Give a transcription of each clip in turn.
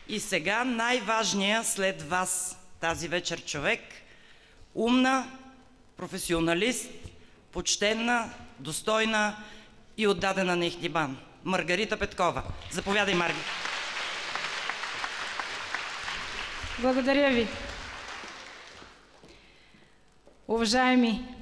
И сега най-важният след вас тази вечер човек, умна, професионалист, почтенна, достойна и отдадена на Ихтиман. Маргарита Петкова. Заповядай, Марги. Благодаря ви. Уважаеми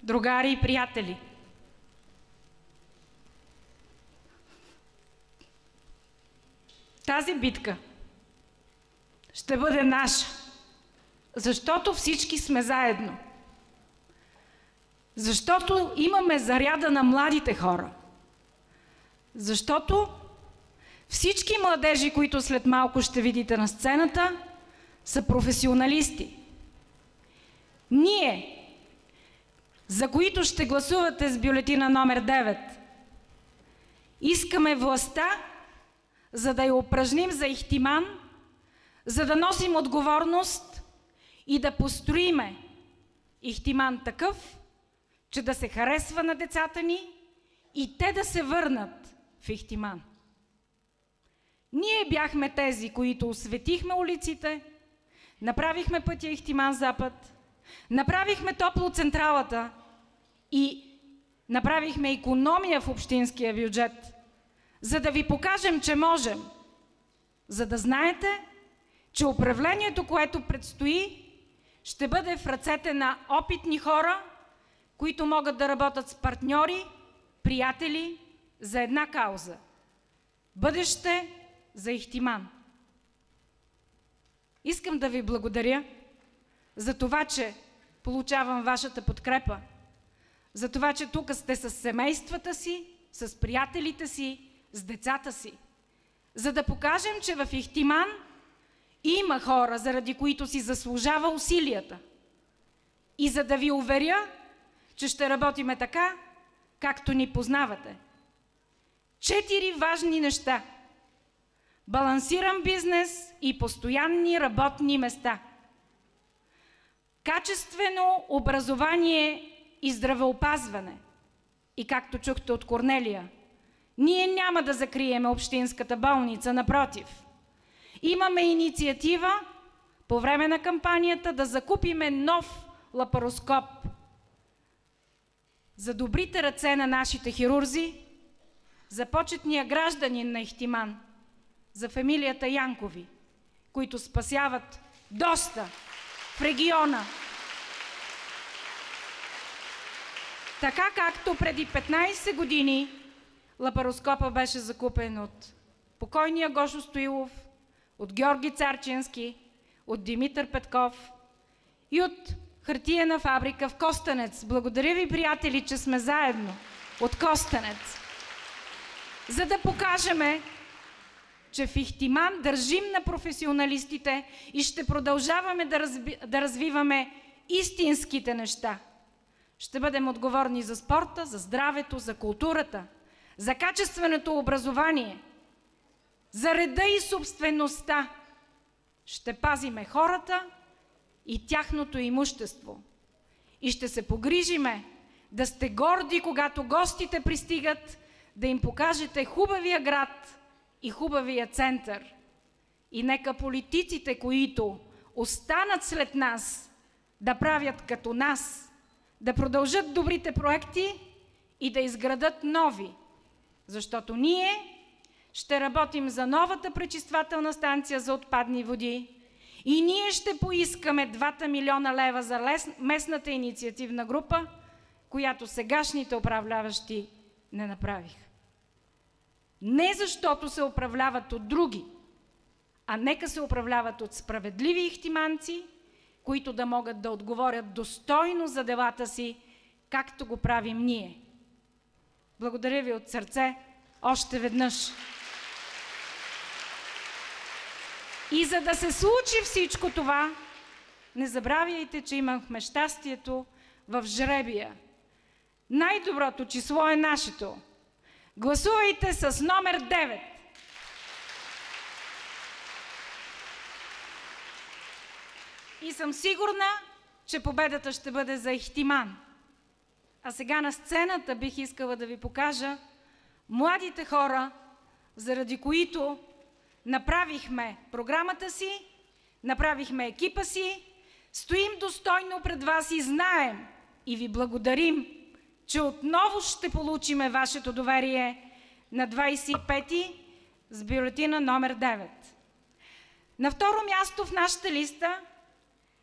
другари и приятели, тази битка ще бъде наша, защото всички сме заедно. Защото имаме заряда на младите хора. Защото всички младежи, които след малко ще видите на сцената, са професионалисти. Ние, за които ще гласувате с бюлетина номер 9, искаме властта, за да я упражним за Ихтиман, за да носим отговорност и да построиме Ихтиман такъв, че да се харесва на децата ни и те да се върнат в Ихтиман. Ние бяхме тези, които осветихме улиците, направихме пътя Ихтиман-Запад, направихме топлоцентралата и направихме икономия в общинския бюджет, за да ви покажем, че можем, за да знаете, че управлението, което предстои, ще бъде в ръцете на опитни хора, които могат да работят с партньори, приятели за една кауза – бъдеще за Ихтиман. Искам да ви благодаря за това, че получавам вашата подкрепа, за това, че тук сте с семействата си, с приятелите си, с децата си, за да покажем, че в Ихтиман има хора, заради които си заслужава усилията. И за да ви уверя, че ще работиме така, както ни познавате. 4 важни неща. Балансиран бизнес и постоянни работни места. Качествено образование и здравеопазване. И както чухте от Корнелия, ние няма да закриеме общинската болница, напротив. Имаме инициатива по време на кампанията да закупиме нов лапароскоп за добрите ръце на нашите хирурзи, за почетния гражданин на Ихтиман, за фамилията Янкови, които спасяват доста в региона. Така както преди 15 години лапароскопа беше закупен от покойния Гошо Стоилов, от Георги Царчински, от Димитър Петков и от хартиена фабрика в Костенец. Благодаря ви, приятели, че сме заедно от Костенец. За да покажем, че в Ихтиман държим на професионалистите и ще продължаваме да развиваме истинските неща. Ще бъдем отговорни за спорта, за здравето, за културата, за качественото образование, за реда и собствеността. Ще пазиме хората и тяхното имущество. И ще се погрижиме да сте горди, когато гостите пристигат, да им покажете хубавия град и хубавия център. И нека политиците, които останат след нас, да правят като нас, да продължат добрите проекти и да изградат нови. Защото ние ще работим за новата пречиствателна станция за отпадни води и ние ще поискаме 2 милиона лева за местната инициативна група, която сегашните управляващи не направиха. Не защото се управляват от други, а нека се управляват от справедливи ихтиманци, които да могат да отговорят достойно за делата си, както го правим ние. Благодаря ви от сърце още веднъж. И за да се случи всичко това, не забравяйте, че имахме щастието в жребия. Най-доброто число е нашето. Гласувайте с номер 9. И съм сигурна, че победата ще бъде за Ихтиман. А сега на сцената бих искала да ви покажа младите хора, заради които Направихме програмата си, направихме екипа си, стоим достойно пред вас и знаем и ви благодарим, че отново ще получиме вашето доверие на 25-ти с бюлетина номер 9. На второ място в нашата листа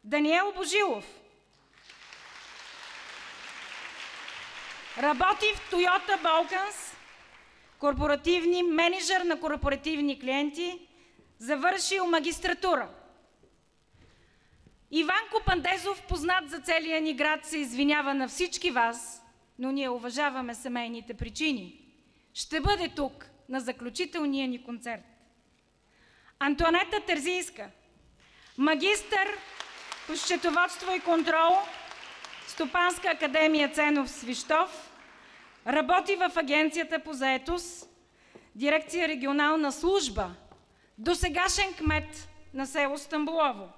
Даниел Божилов. Работи в Toyota Balkans, корпоративни менеджер на корпоративни клиенти, завършил магистратура. Иванко Пандезов, познат за целия ни град, се извинява на всички вас, но ние уважаваме семейните причини. Ще бъде тук на заключителния ни концерт. Антоанета Терзийска, магистър по счетоводство и контрол, Стопанска академия Ценов Свищов, работи в Агенцията по заетост, дирекция регионална служба, досегашен кмет на село Стамболово.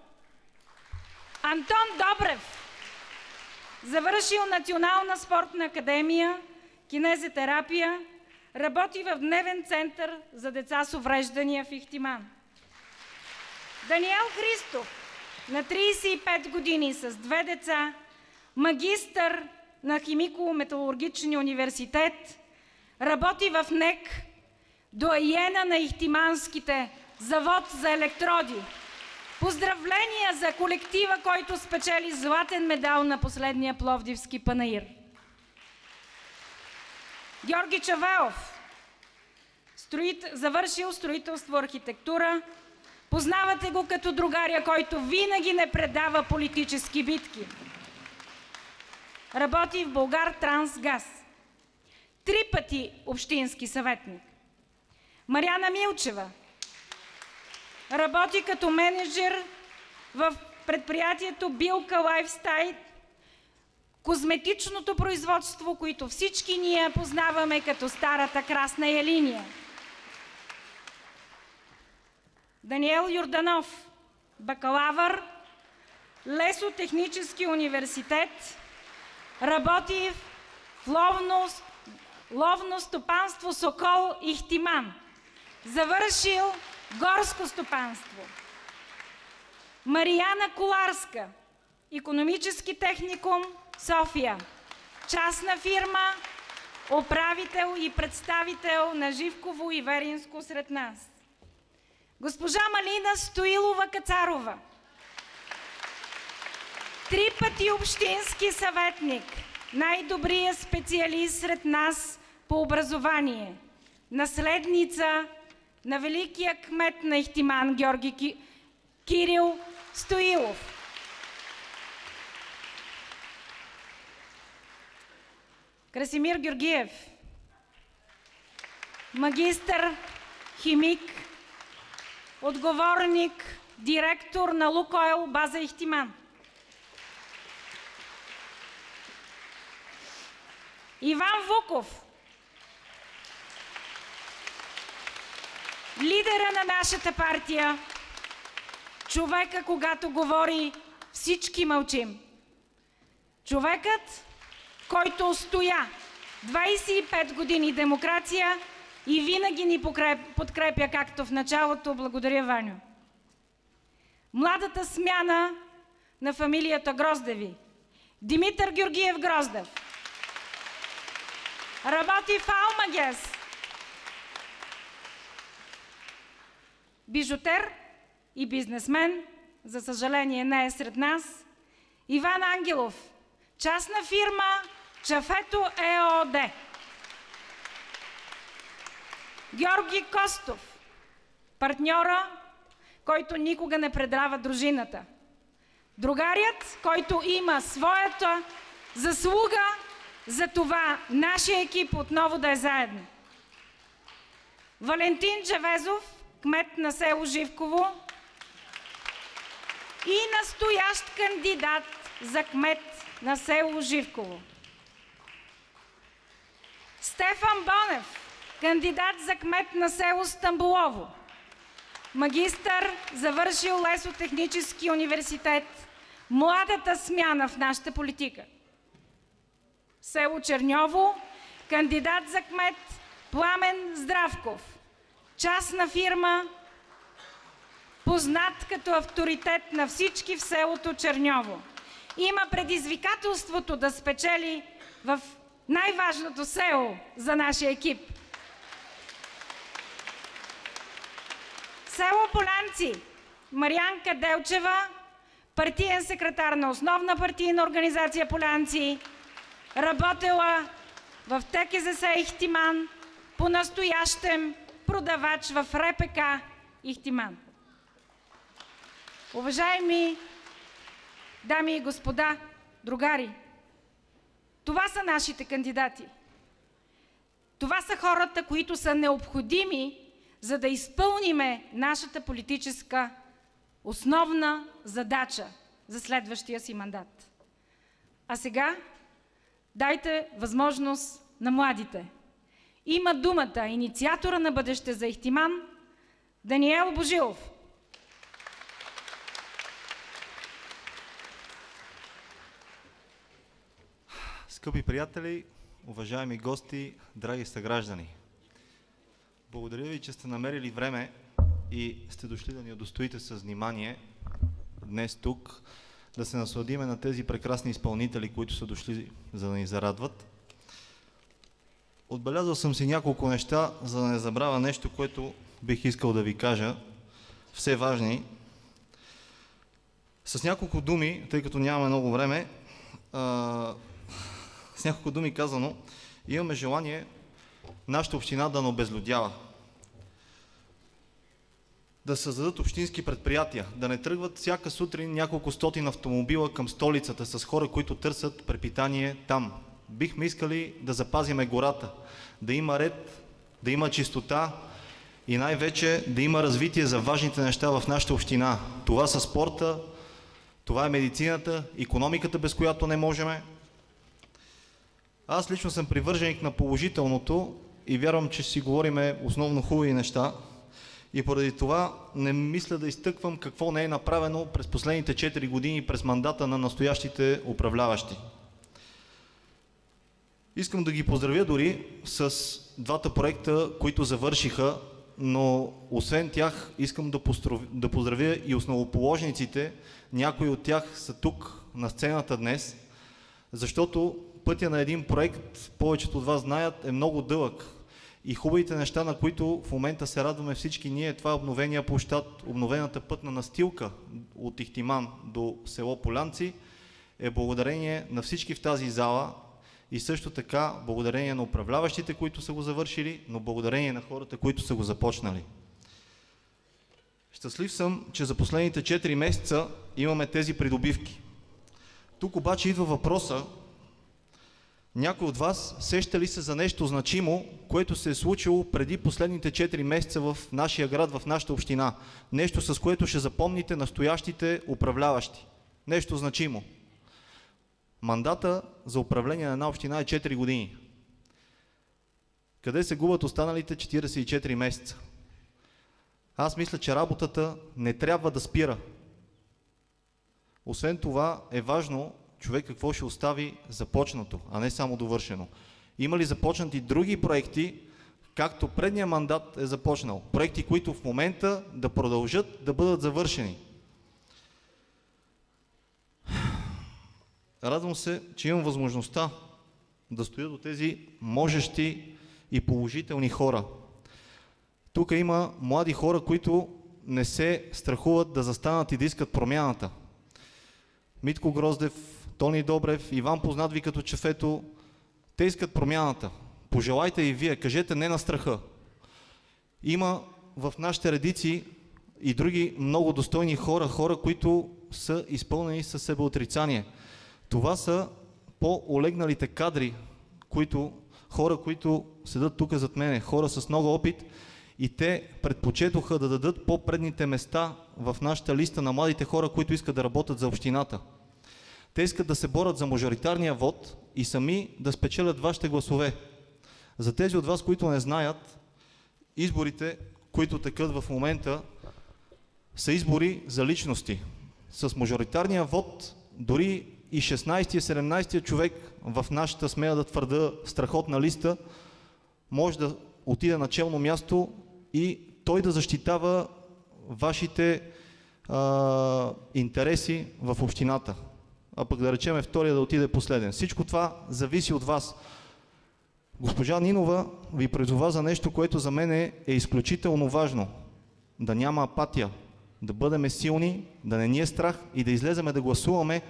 Антон Добрев, завършил Национална спортна академия, кинезитерапия, работи в дневен център за деца с увреждания в Ихтиман. Даниел Христов, на 35 години с 2 деца, магистър на Химико-металургичния университет, работи в НЕК, доайена на ихтиманските завод за електроди. Поздравления за колектива, който спечели златен медал на последния Пловдивски панаир. Георги Чавелов, завършил строителство архитектура. Познавате го като другаря, който винаги не предава политически битки. Работи в Булгартрансгаз. 3 пъти общински съветник. Мариана Милчева работи като менеджер в предприятието Билка Лайфстайл, козметичното производство, което всички ние познаваме като старата красна линия. Даниел Йорданов, бакалавър, Лесотехнически университет, работи в ловно стопанство Сокол Ихтиман, завършил горско стопанство. Марияна Коларска, икономически техникум София, частна фирма, управител и представител на Живково и Веринско сред нас. Госпожа Малина Стоилова Кацарова, 3 пъти общински съветник, най-добрият специалист сред нас по образование, наследница на великия кмет на Ихтиман Георги Кирил Стоилов. Красимир Георгиев, магистър, химик, отговорник, директор на Лукойл база Ихтиман. Иван Вуков, лидера на нашата партия, човека, когато говори, всички мълчим. Човекът, който устоя 25 години демокрация и винаги ни подкрепя, както в началото. Благодаря, Ваню. Младата смяна на фамилията Гроздеви. Димитър Георгиев Гроздев. Работи в Алмагес. Бижутер и бизнесмен, за съжаление не е сред нас. Иван Ангелов, частна фирма Чафето ЕОД. Георги Костов, партньора, който никога не предрава дружината. Другарят, който има своята заслуга за това нашия екип отново да е заедно. Валентин Джавезов, кмет на село Живково и настоящ кандидат за кмет на село Живково. Стефан Бонев, кандидат за кмет на село Стамболово. Магистър, завършил Лесотехнически университет. Младата смяна в нашата политика. Село Черньово, кандидат за кмет Пламен Здравков. Частна фирма познат като авторитет на всички в селото Черньово. Има предизвикателството да спечели в най-важното село за нашия екип. Село Полянци. Марианка Делчева, партиен секретар на основна партийна организация Полянци, работила в ТКЗС Ихтиман, по-настоящем продавач в РПК Ихтиман. Уважаеми дами и господа, другари, това са нашите кандидати. Това са хората, които са необходими, за да изпълниме нашата политическа основна задача за следващия си мандат. А сега дайте възможност на младите. Има думата инициатора на Бъдеще за Ихтиман Даниел Божилов. Скъпи приятели, уважаеми гости, драги съграждани! Благодаря ви, че сте намерили време и сте дошли да ни удостоите с внимание днес тук, да се насладиме на тези прекрасни изпълнители, които са дошли за да ни зарадват. Отбелязал съм си няколко неща, за да не забравя нещо, което бих искал да ви кажа. Все важни. С няколко думи, тъй като нямаме много време, с няколко думи казано, имаме желание нашата община да не обезлюдява. Да създадат общински предприятия, да не тръгват всяка сутрин няколко стотин автомобила към столицата с хора, които търсят препитание там. Бихме искали да запазиме гората, да има ред, да има чистота и най-вече да има развитие за важните неща в нашата община. Това са спорта, това е медицината, икономиката, без която не можем. Аз лично съм привърженик на положителното и вярвам, че си говориме основно хубави неща. И поради това не мисля да изтъквам какво не е направено през последните 4 години през мандата на настоящите управляващи. Искам да ги поздравя дори с двата проекта, които завършиха, но освен тях искам да поздравя и основоположниците. Някои от тях са тук на сцената днес, защото пътя на един проект, повечето от вас знаят, е много дълъг. И хубавите неща, на които в момента се радваме всички ние, това е обновения площад, обновената пътна настилка от Ихтиман до село Полянци, е благодарение на всички в тази зала и също така благодарение на управляващите, които са го завършили, но благодарение на хората, които са го започнали. Щастлив съм, че за последните 4 месеца имаме тези придобивки. Тук обаче идва въпроса: някой от вас сеща ли се за нещо значимо, което се е случило преди последните 4 месеца в нашия град, в нашата община? Нещо, с което ще запомните настоящите управляващи. Нещо значимо. Мандата за управление на една община е 4 години. Къде се губят останалите 44 месеца? Аз мисля, че работата не трябва да спира. Освен това е важно човек какво ще остави започнато, а не само довършено. Има ли започнати други проекти, както предния мандат е започнал? Проекти, които в момента да продължат да бъдат завършени. Радвам се, че имам възможността да стоя до тези можещи и положителни хора. Тук има млади хора, които не се страхуват да застанат и да искат промяната. Митко Гроздев, Тони Добрев, Иван познат ви като Чефето, те искат промяната. Пожелайте и вие, кажете не на страха. Има в нашите редици и други много достойни хора, хора, които са изпълнени със себеотрицание. Това са по-олегналите кадри, хора, които седат тук зад мене, хора с много опит, и те предпочетоха да дадат по-предните места в нашата листа на младите хора, които искат да работят за общината. Те искат да се борят за мажоритарния вод и сами да спечелят вашите гласове. За тези от вас, които не знаят, изборите, които текат в момента, са избори за личности. С мажоритарния вод дори и 16-я, 17-я човек в нашата, смея да твърда, страхотна листа, може да отиде на челно място и той да защитава вашите интереси в общината. А пък да речем втория да отиде последен. Всичко това зависи от вас. Госпожа Нинова ви призова за нещо, което за мен е изключително важно. Да няма апатия, да бъдем силни, да не ни е страх и да излеземе да гласуваме,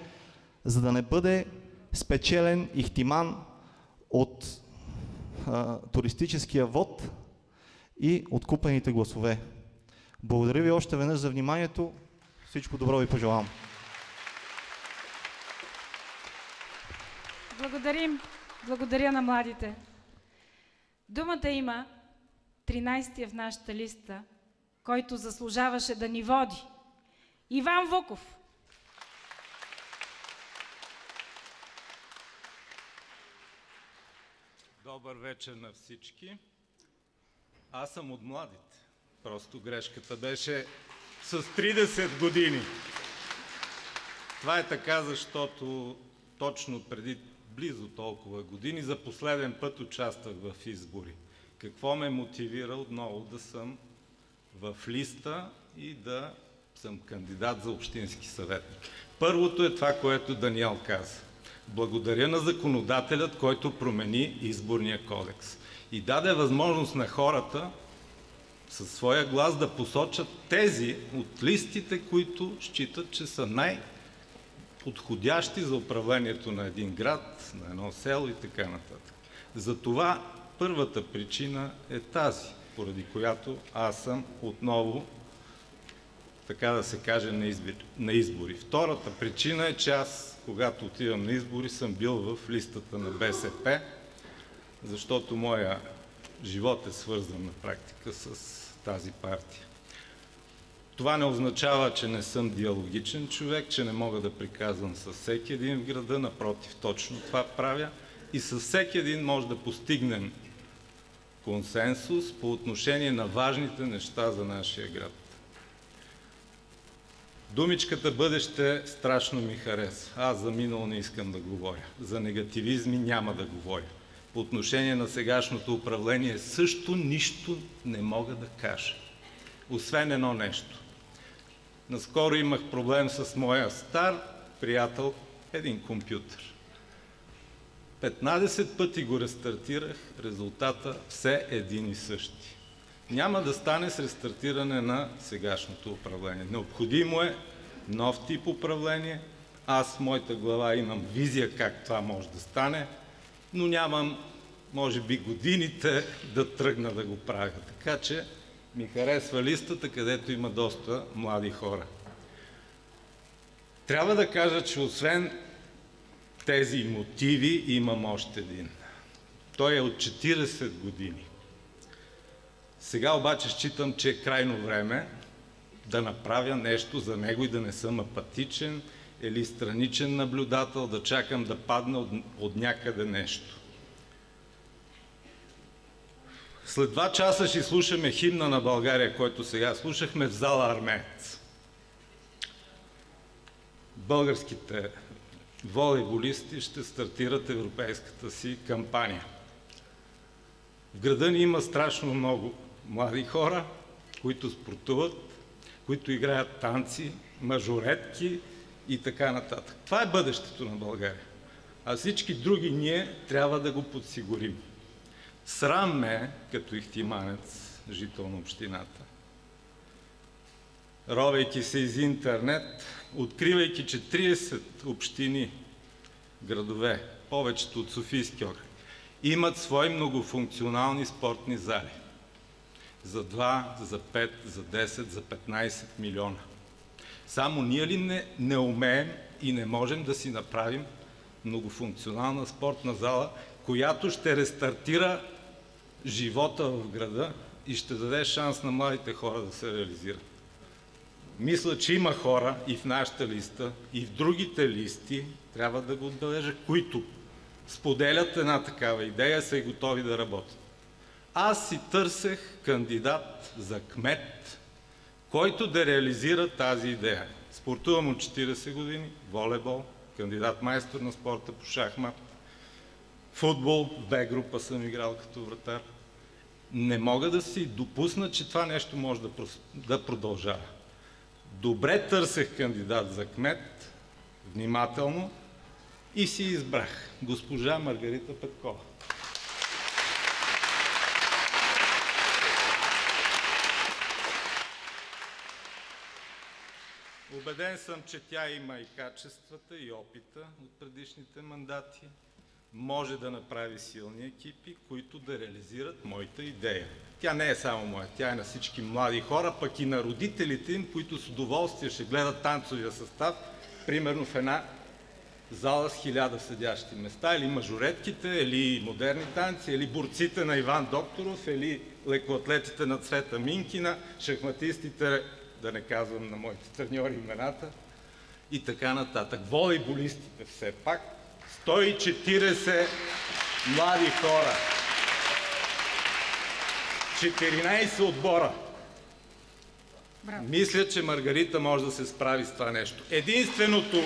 за да не бъде спечелен ихтиман от туристическия вод и от купените гласове. Благодаря ви още веднъж за вниманието. Всичко добро ви пожелавам. Благодаря на младите. Думата има 13-тия в нашата листа, който заслужаваше да ни води. Иван Вуков. Добър вечер на всички. Аз съм от младите. Просто грешката беше с 30 години. Това е така, защото точно преди близо толкова години за последен път участвах в избори. Какво ме мотивира отново да съм в листа и да съм кандидат за общински съветник? Първото е това, което Даниел каза. Благодаря на законодателят, който промени изборния кодекс и даде възможност на хората със своя глас да посочат тези от листите, които считат, че са подходящи за управлението на един град, на едно село и така нататък. Затова първата причина е тази, поради която аз съм отново, така да се каже, на избори. Втората причина е, че аз, когато отивам на избори, съм бил в листата на БСП, защото моя живот е свързан на практика с тази партия. Това не означава, че не съм диалогичен човек, че не мога да приказвам с всеки един в града, напротив, точно това правя и с всеки един може да постигнем консенсус по отношение на важните неща за нашия град. Думичката бъдеще страшно ми хареса. Аз за минало не искам да говоря. За негативизми няма да говоря. По отношение на сегашното управление също нищо не мога да кажа. Освен едно нещо. Наскоро имах проблем с моя стар приятел, един компютър. 15 пъти го рестартирах, резултата все един и същи. Няма да стане с рестартиране на сегашното управление. Необходимо е нов тип управление. Аз в моята глава имам визия как това може да стане, но нямам, може би, годините да тръгна да го правя. Така че ми харесва листата, където има доста млади хора. Трябва да кажа, че освен тези мотиви имам още един. Той е от 40 години. Сега обаче считам, че е крайно време да направя нещо за него и да не съм апатичен или страничен наблюдател, да чакам да падне от някъде нещо. След 2 часа ще слушаме химна на България, който сега слушахме в зала Армеец. Българските волейболисти ще стартират европейската си кампания. В града ни има страшно много млади хора, които спортуват, които играят танци, мажоретки и така нататък. Това е бъдещето на България. А всички други ние трябва да го подсигурим. Срам ме, като ихтиманец, жител на общината, ровейки се из интернет, откривайки, че 30 общини, градове, повечето от Софийски окръг, имат свои многофункционални спортни зали. За 2, за 5, за 10, за 15 милиона. Само ние ли не умеем и не можем да си направим многофункционална спортна зала, която ще рестартира живота в града и ще даде шанс на младите хора да се реализират? Мисля, че има хора и в нашата листа, и в другите листи, трябва да го отбележа, които споделят една такава идея, са и готови да работят. Аз си търсех кандидат за кмет, който да реализира тази идея. Спортувам от 40 години, волейбол, кандидат майстор на спорта по шахмат, футбол, в Б група съм играл като вратар. Не мога да си допусна, че това нещо може да продължава. Добре търсех кандидат за кмет, внимателно, и си избрах госпожа Маргарита Петкова. Убеден съм, че тя има и качествата, и опита от предишните мандати. Може да направи силни екипи, които да реализират моята идея. Тя не е само моя, тя е на всички млади хора, пък и на родителите им, които с удоволствие ще гледат танцовия състав, примерно в една зала с 1000 седящи места, или мажоретките, или модерни танци, или борците на Иван Докторов, или лекоатлетите на Цвета Минкина, шахматистите, да не казвам на моите треньори имената, и така нататък. Волейболистите все пак. 140 млади хора. 14 отбора. Браво. Мисля, че Маргарита може да се справи с това нещо. Единственото,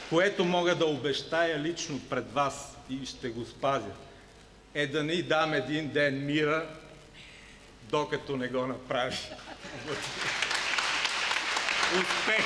което мога да обещая лично пред вас и ще го спазя, е да не й дам един ден мира, докато не го направи. Успех!